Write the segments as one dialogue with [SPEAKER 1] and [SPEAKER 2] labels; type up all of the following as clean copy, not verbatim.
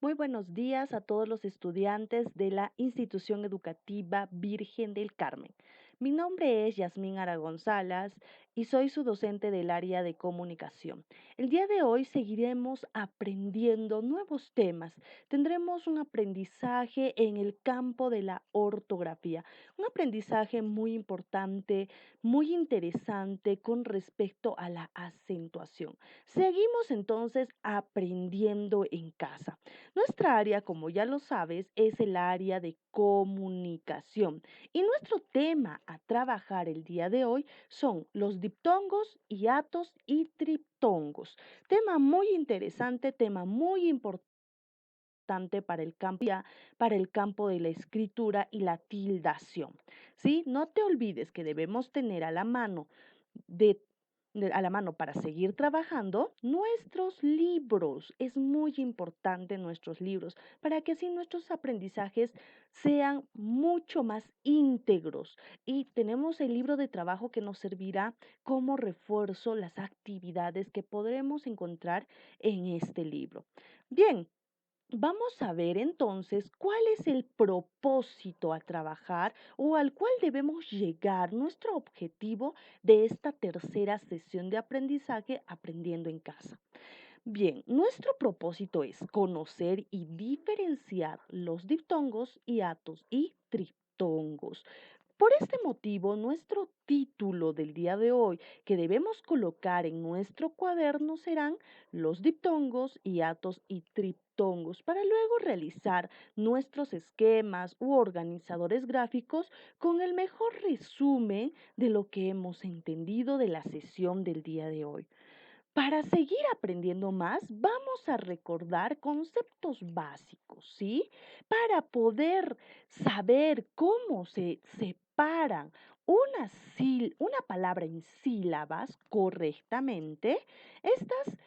[SPEAKER 1] Muy buenos días a todos los estudiantes de la Institución Educativa Virgen del Carmen. Mi nombre es Yasmín Aragón Salas y soy su docente del área de comunicación. El día de hoy seguiremos aprendiendo nuevos temas. Tendremos un aprendizaje en el campo de la ortografía, un aprendizaje muy importante, muy interesante con respecto a la acentuación. Seguimos entonces aprendiendo en casa. Nuestra área, como ya lo sabes, es el área de comunicación y nuestro tema a trabajar el día de hoy son los diptongos, hiatos y triptongos. Tema muy interesante, tema muy importante para el campo de la escritura y la tildación. ¿Sí? No te olvides que debemos tener a la mano de a la mano para seguir trabajando nuestros libros. Es muy importante nuestros libros para que así nuestros aprendizajes sean mucho más íntegros. Y tenemos el libro de trabajo que nos servirá como refuerzo las actividades que podremos encontrar en este libro. Bien. Vamos a ver entonces cuál es el propósito a trabajar o al cual debemos llegar, nuestro objetivo de esta tercera sesión de aprendizaje aprendiendo en casa. Bien, nuestro propósito es conocer y diferenciar los diptongos, hiatos y triptongos. Por este motivo, nuestro título del día de hoy que debemos colocar en nuestro cuaderno serán los diptongos, hiatos y triptongos para luego realizar nuestros esquemas u organizadores gráficos con el mejor resumen de lo que hemos entendido de la sesión del día de hoy. Para seguir aprendiendo más, vamos a recordar conceptos básicos, ¿sí? Para poder saber cómo se separan una palabra en sílabas correctamente, estas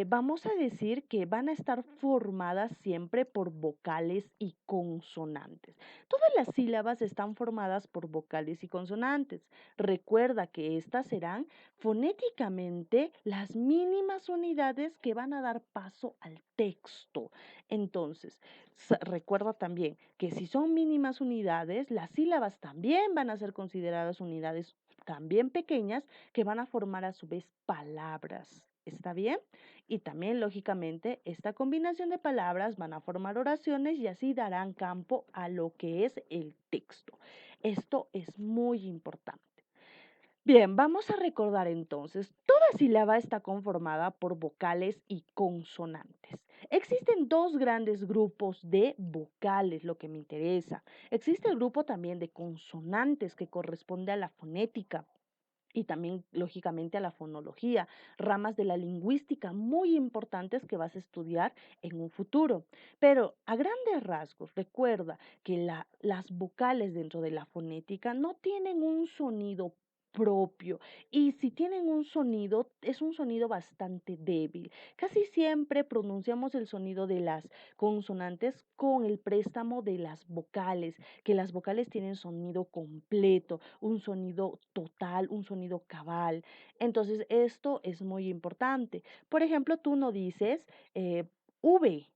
[SPEAKER 1] vamos a decir que van a estar formadas siempre por vocales y consonantes. Todas las sílabas están formadas por vocales y consonantes. Recuerda que estas serán fonéticamente las mínimas unidades que van a dar paso al texto. Entonces, recuerda también que si son mínimas unidades, las sílabas también van a ser consideradas unidades también pequeñas que van a formar a su vez palabras. ¿Está bien? Y también, lógicamente, esta combinación de palabras van a formar oraciones y así darán campo a lo que es el texto. Esto es muy importante. Bien, vamos a recordar entonces, toda sílaba está conformada por vocales y consonantes. Existen dos grandes grupos de vocales, lo que me interesa. Existe el grupo también de consonantes que corresponde a la fonética y también, lógicamente, a la fonología, ramas de la lingüística muy importantes que vas a estudiar en un futuro. Pero a grandes rasgos, recuerda que las vocales dentro de la fonética no tienen un sonido propio y si tienen un sonido es un sonido bastante débil. Casi siempre pronunciamos el sonido de las consonantes con el préstamo de las vocales, que las vocales tienen sonido completo, un sonido total, un sonido cabal. Entonces, esto es muy importante. Por ejemplo, tú no dices V,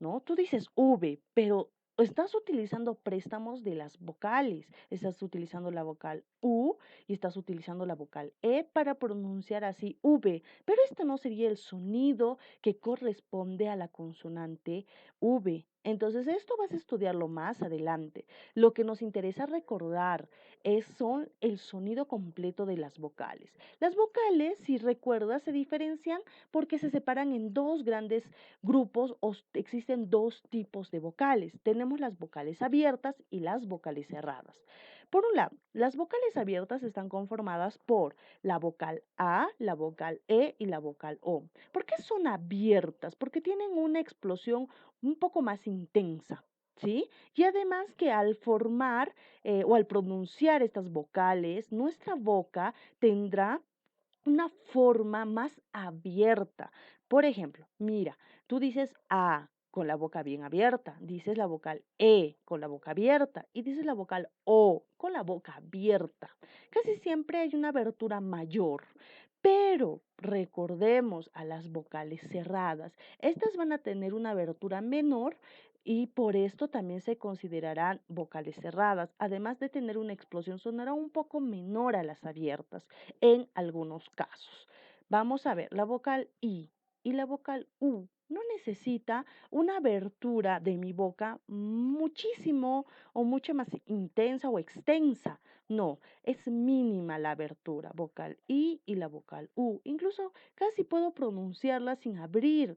[SPEAKER 1] ¿no? Tú dices V, pero estás utilizando préstamos de las vocales. Estás utilizando la vocal U y estás utilizando la vocal E para pronunciar así V, pero este no sería el sonido que corresponde a la consonante V. Entonces, esto vas a estudiarlo más adelante. Lo que nos interesa recordar son el sonido completo de las vocales. Las vocales, si recuerdas, se diferencian porque se separan en dos grandes grupos o existen dos tipos de vocales. Tenemos las vocales abiertas y las vocales cerradas. Por un lado, las vocales abiertas están conformadas por la vocal A, la vocal E y la vocal O. ¿Por qué son abiertas? Porque tienen una explosión un poco más intensa. ¿Sí? Y además que al formar o al pronunciar estas vocales, nuestra boca tendrá una forma más abierta. Por ejemplo, mira, tú dices A con la boca bien abierta, dices la vocal E con la boca abierta y dices la vocal O con la boca abierta. Casi siempre hay una abertura mayor, pero recordemos a las vocales cerradas. Estas van a tener una abertura menor y por esto también se considerarán vocales cerradas, además de tener una explosión sonora un poco menor a las abiertas en algunos casos. Vamos a ver, la vocal I y la vocal U no necesita una abertura de mi boca muchísimo o mucho más intensa o extensa. No, es mínima la abertura vocal I y la vocal U. Incluso casi puedo pronunciarla sin abrir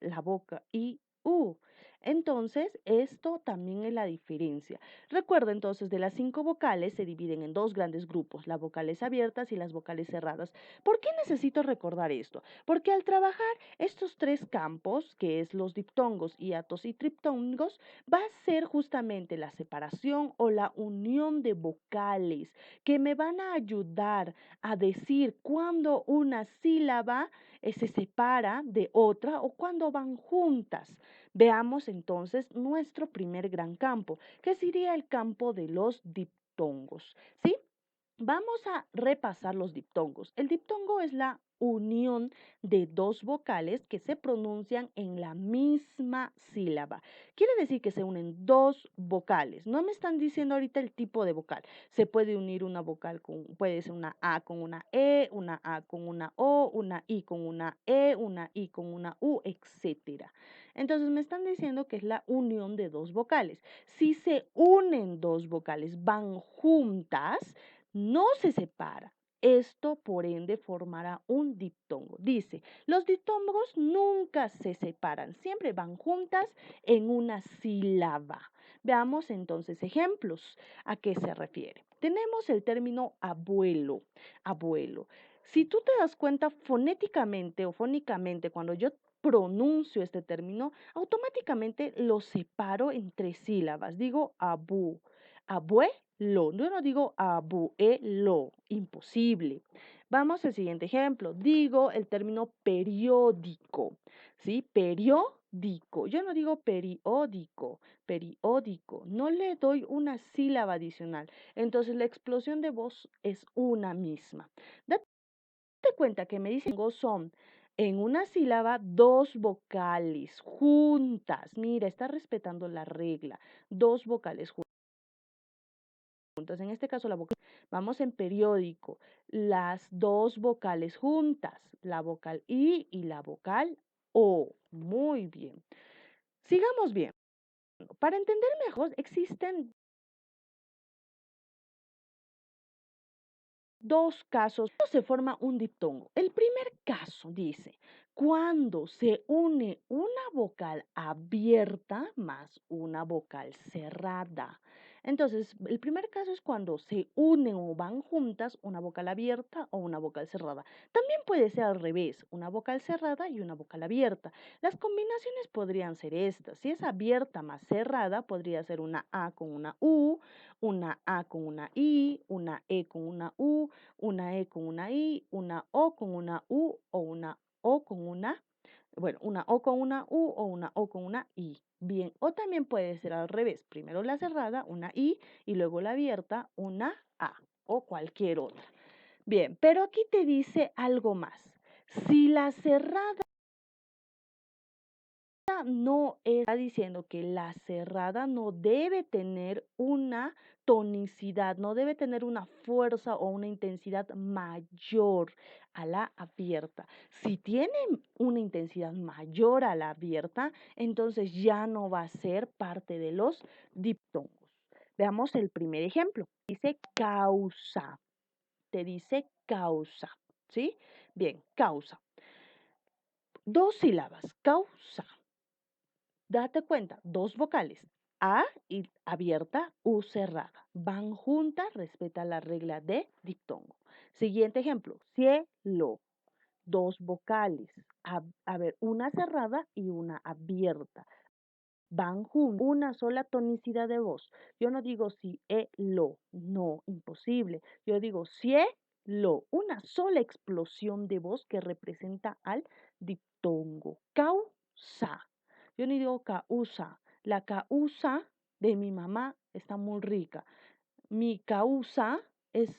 [SPEAKER 1] la boca I, U. Entonces, esto también es la diferencia. Recuerda entonces, de las 5 vocales se dividen en 2 grandes grupos, las vocales abiertas y las vocales cerradas. ¿Por qué necesito recordar esto? Porque al trabajar estos 3 campos, que es los diptongos, hiatos y triptongos, va a ser justamente la separación o la unión de vocales que me van a ayudar a decir cuando una sílaba se separa de otra o cuando van juntas. Veamos entonces nuestro primer gran campo, que sería el campo de los diptongos, ¿sí? Vamos a repasar los diptongos. El diptongo es la unión de 2 vocales que se pronuncian en la misma sílaba. Quiere decir que se unen 2 vocales. No me están diciendo ahorita el tipo de vocal. Se puede unir una vocal puede ser una A con una una A con una O, una I con una una I con una U, etcétera. Entonces me están diciendo que es la unión de 2 vocales. Si se unen 2 vocales, van juntas, no se separa. Esto, por ende, formará un diptongo. Dice, los diptongos nunca se separan, siempre van juntas en una sílaba. Veamos entonces ejemplos. ¿A qué se refiere? Tenemos el término abuelo, abuelo. Si tú te das cuenta fonéticamente o fónicamente, cuando yo pronuncio este término, automáticamente lo separo en 3 sílabas. Digo abu, abuelo. Yo no digo abuelo, imposible. Vamos al siguiente ejemplo. Digo el término periódico, ¿sí? Periódico. Yo no digo periódico, periódico. No le doy una sílaba adicional. Entonces la explosión de voz es una misma. Date cuenta que me dicen son en una sílaba 2 vocales juntas. Mira, está respetando la regla. 2 vocales juntas. En este caso la vocal, vamos en periódico, las 2 vocales juntas, la vocal I y la vocal O. Muy bien. Sigamos bien. Para entender mejor, existen 2 casos. Se forma un diptongo. El primer caso dice, cuando se une una vocal abierta más una vocal cerrada. Entonces, el primer caso es cuando se unen o van juntas una vocal abierta o una vocal cerrada. También puede ser al revés, una vocal cerrada y una vocal abierta. Las combinaciones podrían ser estas. Si es abierta más cerrada, podría ser una A con una U, una A con una I, una E con una U, una E con una I, una O con una U o una O con una, bueno, una O con una U o una O con una I. Bien, o también puede ser al revés, primero la cerrada, una I, y luego la abierta, una A o cualquier otra. Bien, pero aquí te dice algo más. Si la cerrada no está diciendo que la cerrada no debe tener una tonicidad, no debe tener una fuerza o una intensidad mayor a la abierta. Si tiene una intensidad mayor a la abierta, entonces ya no va a ser parte de los diptongos. Veamos el primer ejemplo. Dice causa. Te dice causa, ¿sí? Bien, causa. 2 sílabas, causa. Date cuenta, 2 vocales, A y abierta, U cerrada. Van juntas, respeta la regla de diptongo. Siguiente ejemplo, cielo, 2 vocales, a ver, una cerrada y una abierta. Van juntas, una sola tonicidad de voz. Yo no digo si, lo, no, imposible. Yo digo cielo, una sola explosión de voz que representa al diptongo. Causa. Yo ni digo causa. La causa de mi mamá está muy rica. Mi causa es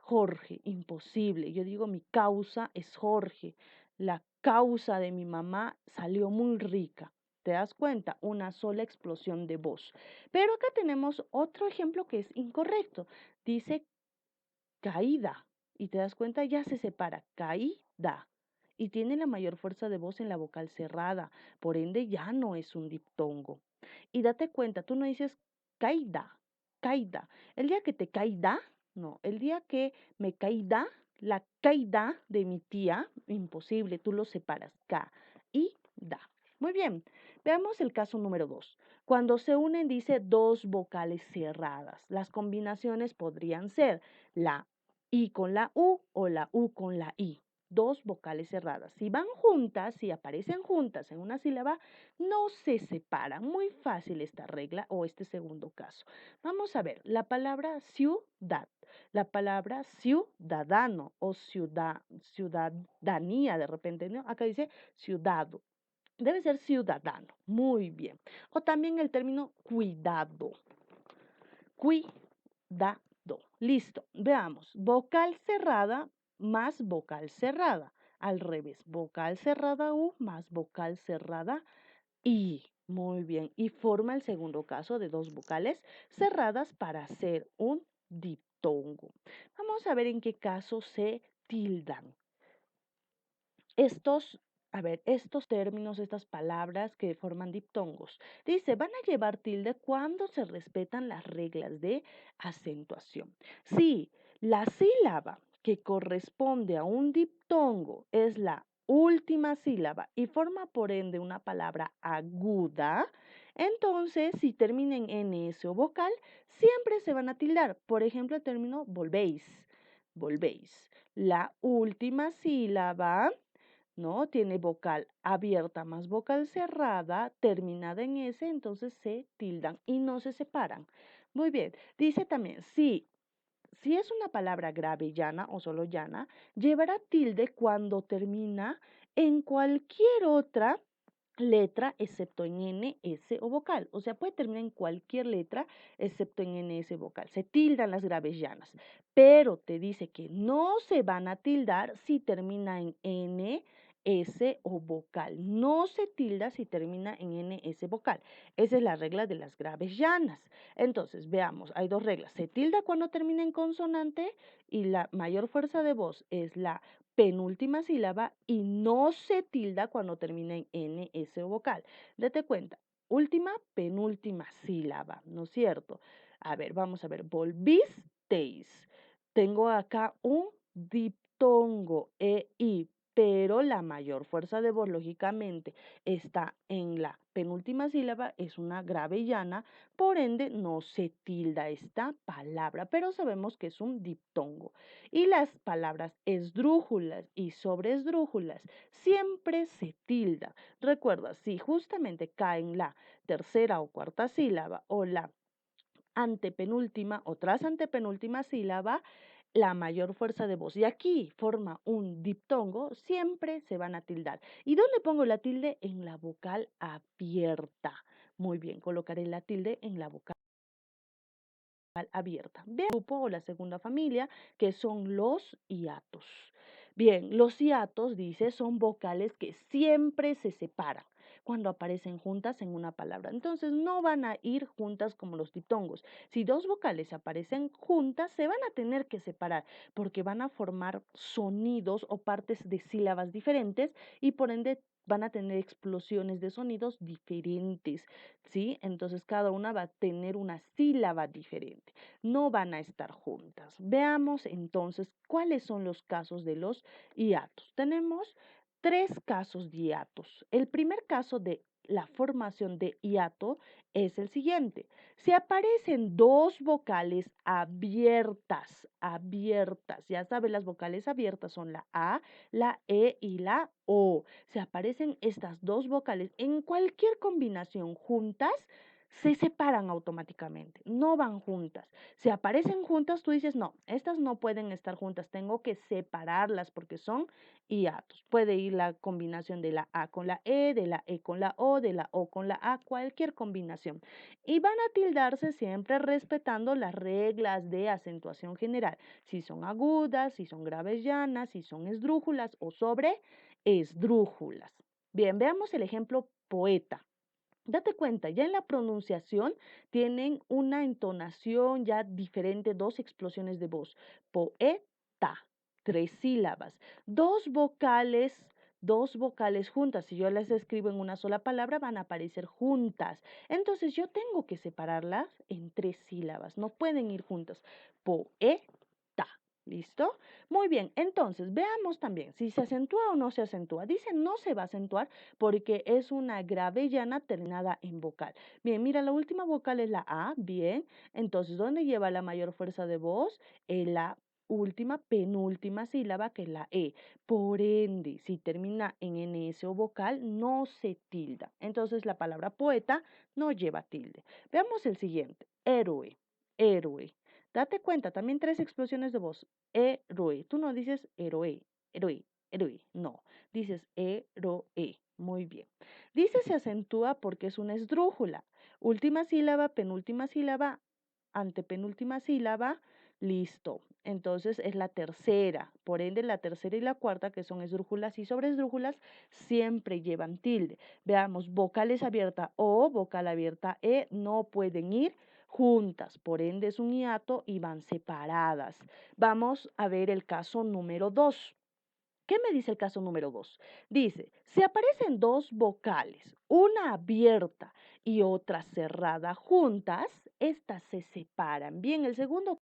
[SPEAKER 1] Jorge, imposible. Yo digo, mi causa es Jorge. La causa de mi mamá salió muy rica. ¿Te das cuenta? Una sola explosión de voz. Pero acá tenemos otro ejemplo que es incorrecto. Dice caída. Y te das cuenta, ya se separa. Caída. Y tiene la mayor fuerza de voz en la vocal cerrada. Por ende, ya no es un diptongo. Y date cuenta, tú no dices caída, caída. El día que te caída, no. El día que me caída, la caída de mi tía, imposible, tú lo separas. Ca y da. Muy bien. Veamos el caso número 2. Cuando se unen, dice dos vocales cerradas. Las combinaciones podrían ser la I con la U o la U con la I. Dos vocales cerradas. Si van juntas, si aparecen juntas en una sílaba, no se separan. Muy fácil esta regla o este segundo caso. Vamos a ver, la palabra ciudad, la palabra ciudadano o ciudadanía de repente, ¿no? Acá dice ciudadano. Debe ser ciudadano. Muy bien. O también el término cuidado. Cuidado. Listo. Veamos. Vocal cerrada más vocal cerrada. Al revés. Vocal cerrada U más vocal cerrada I. Muy bien. Y forma el segundo caso de dos vocales cerradas para hacer un diptongo. Vamos a ver en qué caso se tildan. Estos términos, estas palabras que forman diptongos, dice, van a llevar tilde cuando se respetan las reglas de acentuación. Si la sílaba que corresponde a un diptongo es la última sílaba y forma por ende una palabra aguda, entonces si termina en ns o vocal, siempre se van a tildar. Por ejemplo, el término volvéis, volvéis. La última sílaba, ¿no? Tiene vocal abierta más vocal cerrada, terminada en S, entonces se tildan y no se separan. Muy bien, dice también, si es una palabra grave llana o solo llana, llevará tilde cuando termina en cualquier otra letra excepto en N, S o vocal. O sea, puede terminar en cualquier letra excepto en N, S vocal. Se tildan las graves llanas, pero te dice que no se van a tildar si termina en N, S o vocal. No se tilda si termina en N, S vocal. Esa es la regla de las graves llanas. Entonces, veamos, hay dos reglas. Se tilda cuando termina en consonante y la mayor fuerza de voz es la penúltima sílaba y no se tilda cuando termina en N, S o vocal. Date cuenta, última, penúltima sílaba, ¿no es cierto? A ver, vamos a ver, volvisteis. Tengo acá un diptongo, i, pero la mayor fuerza de voz, lógicamente, está en la penúltima sílaba, es una grave llana, por ende no se tilda esta palabra, pero sabemos que es un diptongo. Y las palabras esdrújulas y sobreesdrújulas siempre se tilda. Recuerda, si justamente cae en la tercera o cuarta sílaba o la antepenúltima o tras antepenúltima sílaba, la mayor fuerza de voz. Y aquí forma un diptongo, siempre se van a tildar. ¿Y dónde pongo la tilde? En la vocal abierta. Muy bien, colocaré la tilde en la vocal abierta. Vean el grupo o la segunda familia, que son los hiatos. Bien, los hiatos, dice, son vocales que siempre se separan cuando aparecen juntas en una palabra. Entonces, no van a ir juntas como los diptongos. Si dos vocales aparecen juntas, se van a tener que separar porque van a formar sonidos o partes de sílabas diferentes y por ende van a tener explosiones de sonidos diferentes, ¿sí? Entonces cada una va a tener una sílaba diferente, no van a estar juntas. Veamos entonces cuáles son los casos de los hiatos. Tenemos tres casos de hiatos. El primer caso de la formación de hiato es el siguiente. Si aparecen dos vocales abiertas, ya saben, las vocales abiertas son la A, la E y la O. Si aparecen estas dos vocales en cualquier combinación juntas, se separan automáticamente, no van juntas. Si aparecen juntas, tú dices, no, estas no pueden estar juntas, tengo que separarlas porque son hiatos. Puede ir la combinación de la A con la E, de la E con la O, de la O con la A, cualquier combinación. Y van a tildarse siempre respetando las reglas de acentuación general, si son agudas, si son graves llanas, si son esdrújulas o sobre esdrújulas. Bien, veamos el ejemplo poeta. Date cuenta, ya en la pronunciación tienen una entonación ya diferente, dos explosiones de voz. Poeta, tres sílabas, dos vocales juntas. Si yo las escribo en una sola palabra, van a aparecer juntas. Entonces yo tengo que separarlas en tres sílabas, no pueden ir juntas. Poeta. ¿Listo? Muy bien, entonces veamos también si se acentúa o no se acentúa. Dice no se va a acentuar porque es una grave llana terminada en vocal. Bien, mira, la última vocal es la A, bien. Entonces, ¿dónde lleva la mayor fuerza de voz? En la última, penúltima sílaba, que es la E. Por ende, si termina en NS o vocal, no se tilda. Entonces, la palabra poeta no lleva tilde. Veamos el siguiente. Héroe, héroe. Date cuenta, también tres explosiones de voz. Héroe. Tú no dices héroe, héroe, héroe. No, dices héroe. Muy bien. Dice se acentúa porque es una esdrújula. Última sílaba, penúltima sílaba, antepenúltima sílaba, listo. Entonces es la tercera. Por ende, la tercera y la cuarta, que son esdrújulas y sobreesdrújulas, siempre llevan tilde. Veamos, vocales abierta O, vocal abierta E, no pueden ir juntas. Por ende, es un hiato y van separadas. Vamos a ver el caso número 2. ¿Qué me dice el caso número 2? Dice, si aparecen dos vocales, una abierta y otra cerrada juntas, estas se separan. Bien, el segundo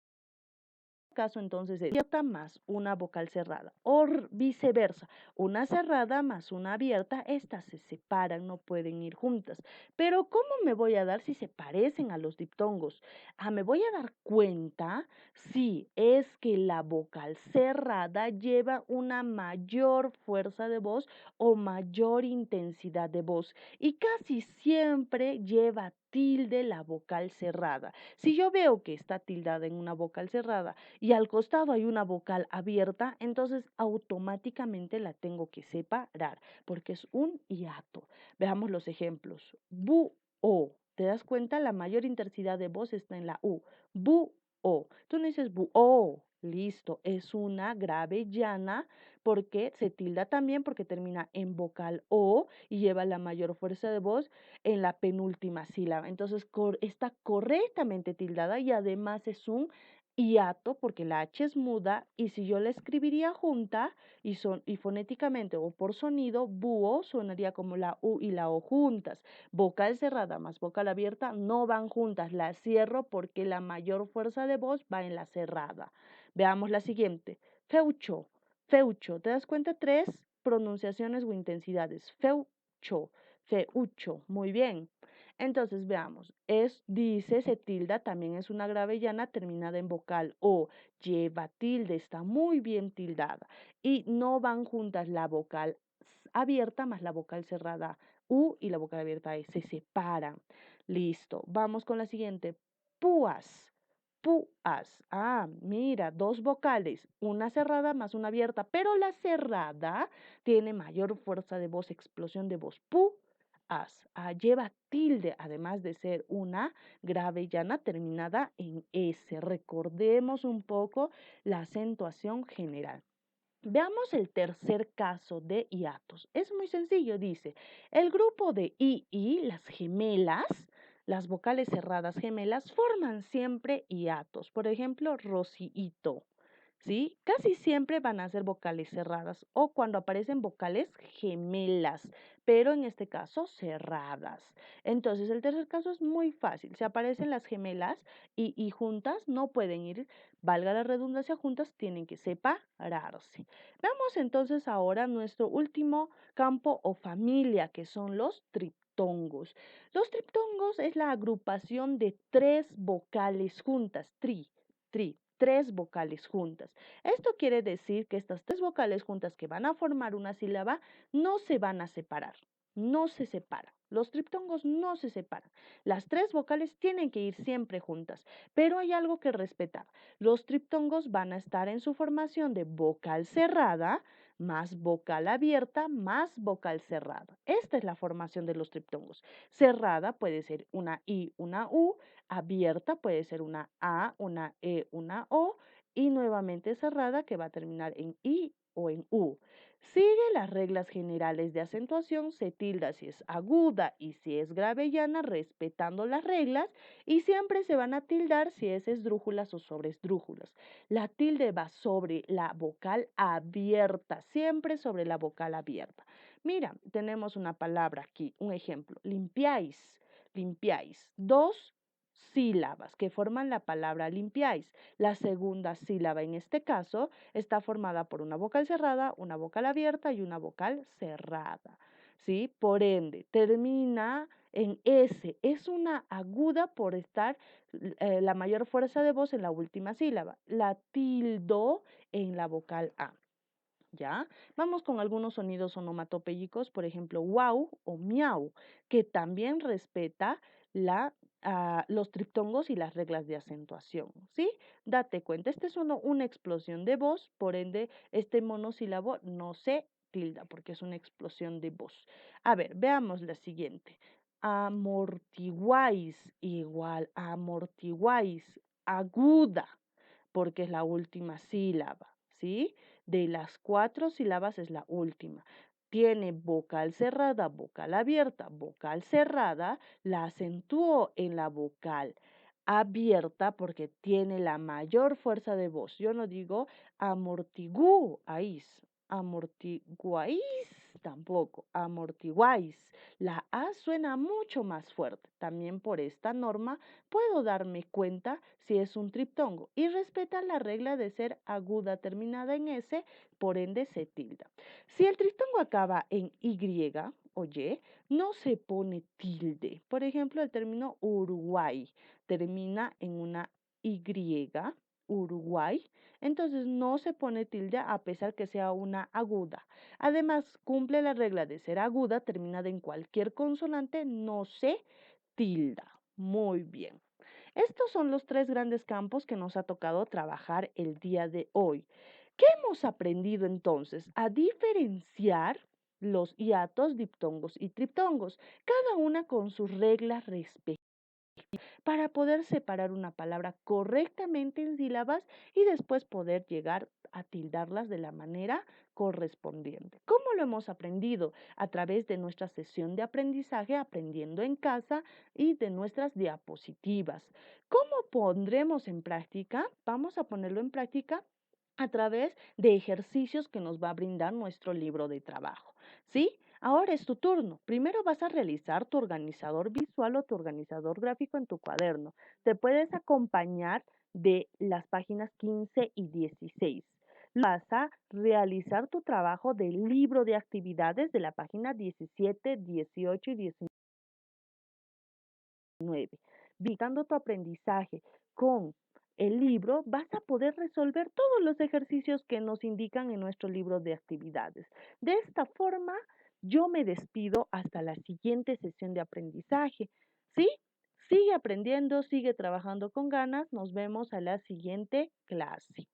[SPEAKER 1] caso entonces es abierta más una vocal cerrada o viceversa, una cerrada más una abierta, estas se separan, no pueden ir juntas. Pero ¿cómo me voy a dar si se parecen a los diptongos? Me voy a dar cuenta si es que la vocal cerrada lleva una mayor fuerza de voz o mayor intensidad de voz y casi siempre lleva tilde la vocal cerrada. Si yo veo que está tildada en una vocal cerrada y al costado hay una vocal abierta, entonces automáticamente la tengo que separar porque es un hiato. Veamos los ejemplos. Bu, o. ¿Te das cuenta? La mayor intensidad de voz está en la U. Bu, o. Tú no dices bu, o. Listo, es una grave llana porque se tilda también porque termina en vocal O y lleva la mayor fuerza de voz en la penúltima sílaba. Entonces está correctamente tildada y además es un hiato porque la H es muda y si yo la escribiría junta y fonéticamente o por sonido, búho sonaría como la U y la O juntas. Vocal cerrada más vocal abierta no van juntas, la cierro porque la mayor fuerza de voz va en la cerrada. Veamos la siguiente. Feucho, feucho. ¿Te das cuenta? Tres pronunciaciones o intensidades. Feucho, feucho. Muy bien. Entonces veamos, dice, se tilda, también es una grave llana terminada en vocal o, lleva tilde, está muy bien tildada y no van juntas la vocal abierta más la vocal cerrada U y la vocal abierta E, se separan. Listo, vamos con la siguiente, púas. Púas. Mira, dos vocales, una cerrada más una abierta, pero la cerrada tiene mayor fuerza de voz, explosión de voz. Lleva tilde, además de ser una grave llana terminada en S. Recordemos un poco la acentuación general. Veamos el tercer caso de hiatos. Es muy sencillo, dice, el grupo de I, las gemelas, las vocales cerradas gemelas, forman siempre hiatos. Por ejemplo, Rosito. ¿Sí? Casi siempre van a ser vocales cerradas o cuando aparecen vocales gemelas, pero en este caso cerradas. Entonces, el tercer caso es muy fácil. Si aparecen las gemelas y juntas, no pueden ir, valga la redundancia, juntas tienen que separarse. Veamos entonces ahora nuestro último campo o familia, que son los triptongos. Los triptongos es la agrupación de tres vocales juntas, tres vocales juntas. Esto quiere decir que estas tres vocales juntas que van a formar una sílaba no se van a separar. no se separan. Los triptongos no se separan. Las tres vocales tienen que ir siempre juntas, pero hay algo que respetar. Los triptongos van a estar en su formación de vocal cerrada, más vocal abierta, más vocal cerrada. Esta es la formación de los triptongos. Cerrada puede ser una I, una U, abierta puede ser una A, una E, una O, y nuevamente cerrada que va a terminar en I o en U. Sigue las reglas generales de acentuación, se tilda si es aguda y si es grave llana, respetando las reglas, y siempre se van a tildar si es esdrújulas o sobresdrújulas. La tilde va sobre la vocal abierta, siempre sobre la vocal abierta. Mira, tenemos una palabra aquí, un ejemplo, limpiáis, limpiáis, dos sílabas que forman la palabra limpiáis. La segunda sílaba en este caso está formada por una vocal cerrada, una vocal abierta y una vocal cerrada, ¿sí? Por ende, termina en S. Es una aguda por estar la mayor fuerza de voz en la última sílaba. La tildo en la vocal A. ¿Ya? Vamos con algunos sonidos onomatopéyicos, por ejemplo, wow o miau, que también respeta los triptongos y las reglas de acentuación, ¿sí? Date cuenta, este es una explosión de voz, por ende, este monosílabo no se tilda porque es una explosión de voz. A ver, veamos la siguiente. Amortiguáis, igual, amortiguáis, aguda, porque es la última sílaba, ¿sí? De las 4 sílabas es la última. Tiene vocal cerrada, vocal abierta, vocal cerrada, la acentúo en la vocal abierta porque tiene la mayor fuerza de voz. Yo no digo amortiguáis, amortiguáis tampoco, amortiguáis. La A suena mucho más fuerte. También por esta norma puedo darme cuenta si es un triptongo y respeta la regla de ser aguda terminada en S, por ende se tilda. Si el triptongo acaba en Y o Y, no se pone tilde. Por ejemplo, el término Uruguay termina en una Y, Uruguay, entonces no se pone tilde a pesar que sea una aguda. Además, cumple la regla de ser aguda terminada en cualquier consonante, no se tilda. Muy bien. Estos son los tres grandes campos que nos ha tocado trabajar el día de hoy. ¿Qué hemos aprendido entonces? A diferenciar los hiatos, diptongos y triptongos, cada una con sus reglas respectivas, para poder separar una palabra correctamente en sílabas y después poder llegar a tildarlas de la manera correspondiente. ¿Cómo lo hemos aprendido? A través de nuestra sesión de aprendizaje, aprendiendo en casa y de nuestras diapositivas. ¿Cómo pondremos en práctica? Vamos a ponerlo en práctica a través de ejercicios que nos va a brindar nuestro libro de trabajo, ¿sí? Ahora es tu turno. Primero vas a realizar tu organizador visual o tu organizador gráfico en tu cuaderno. Te puedes acompañar de las páginas 15 y 16. Vas a realizar tu trabajo del libro de actividades de la página 17, 18 y 19. Ubicando tu aprendizaje con el libro, vas a poder resolver todos los ejercicios que nos indican en nuestro libro de actividades. De esta forma, yo me despido hasta la siguiente sesión de aprendizaje. ¿Sí? Sigue aprendiendo, sigue trabajando con ganas. Nos vemos a la siguiente clase.